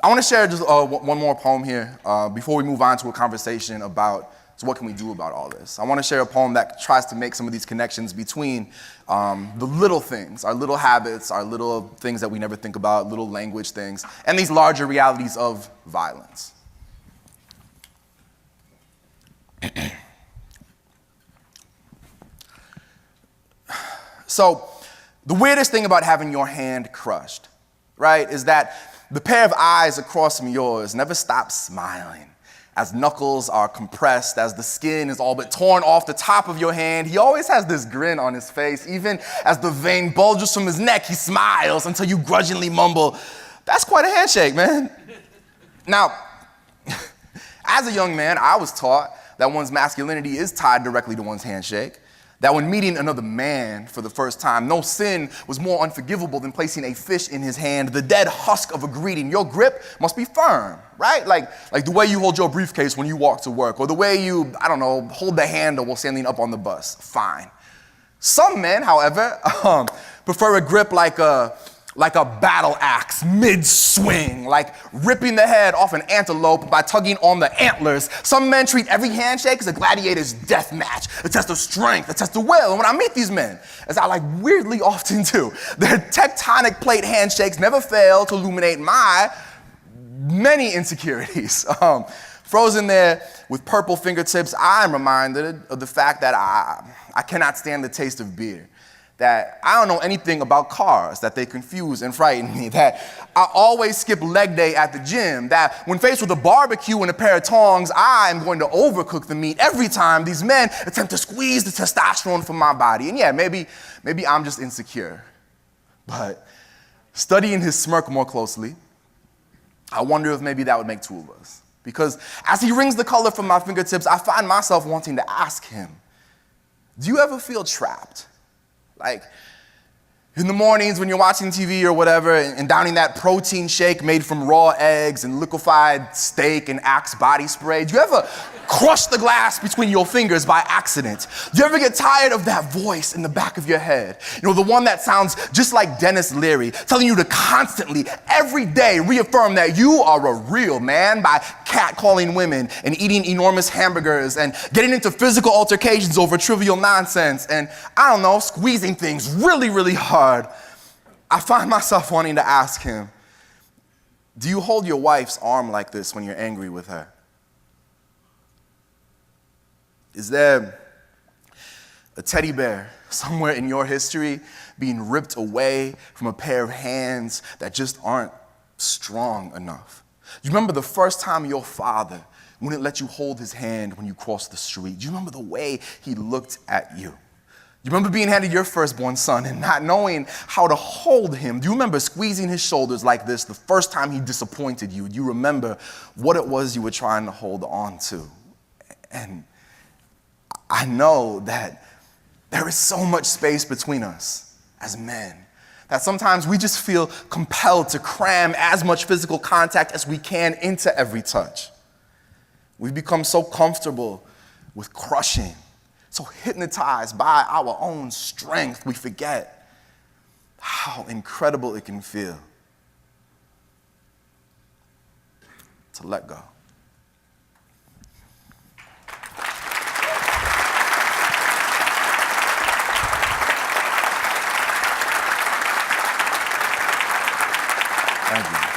I want to share just one more poem here before we move on to a conversation about so what can we do about all this. I want to share a poem that tries to make some of these connections between the little things, our little habits, our little things that we never think about, little language things, and these larger realities of violence. So, the weirdest thing about having your hand crushed, right, is that the pair of eyes across from yours never stop smiling. As knuckles are compressed, as the skin is all but torn off the top of your hand, he always has this grin on his face. Even as the vein bulges from his neck, he smiles until you grudgingly mumble, "That's quite a handshake, man." Now, as a young man, I was taught that one's masculinity is tied directly to one's handshake. That when meeting another man for the first time, no sin was more unforgivable than placing a fish in his hand, the dead husk of a greeting. Your grip must be firm, right? Like the way you hold your briefcase when you walk to work, or the way you, hold the handle while standing up on the bus. Fine. Some men, however, prefer a grip like a battle axe mid-swing, like ripping the head off an antelope by tugging on the antlers. Some men treat every handshake as a gladiator's death match, a test of strength, a test of will. And when I meet these men, as I weirdly often do, their tectonic plate handshakes never fail to illuminate my many insecurities. Frozen there with purple fingertips, I'm reminded of the fact that I cannot stand the taste of beer. That I don't know anything about cars, that they confuse and frighten me, that I always skip leg day at the gym, that when faced with a barbecue and a pair of tongs, I am going to overcook the meat every time these men attempt to squeeze the testosterone from my body. And yeah, maybe I'm just insecure. But studying his smirk more closely, I wonder if maybe that would make two of us. Because as he wrings the color from my fingertips, I find myself wanting to ask him, do you ever feel trapped? Like, in the mornings when you're watching TV or whatever and downing that protein shake made from raw eggs and liquefied steak and Axe body spray, do you ever crush the glass between your fingers by accident? Do you ever get tired of that voice in the back of your head? You know, the one that sounds just like Dennis Leary, telling you to constantly, every day, reaffirm that you are a real man by catcalling women and eating enormous hamburgers and getting into physical altercations over trivial nonsense and, squeezing things really, really hard. I find myself wanting to ask him, do you hold your wife's arm like this when you're angry with her? Is there a teddy bear somewhere in your history being ripped away from a pair of hands that just aren't strong enough? Do you remember the first time your father wouldn't let you hold his hand when you crossed the street? Do you remember the way he looked at you? Do you remember being handed your firstborn son and not knowing how to hold him? Do you remember squeezing his shoulders like this the first time he disappointed you? Do you remember what it was you were trying to hold on to? And I know that there is so much space between us as men that sometimes we just feel compelled to cram as much physical contact as we can into every touch. We've become so comfortable with crushing, so hypnotized by our own strength, we forget how incredible it can feel to let go. Thank you.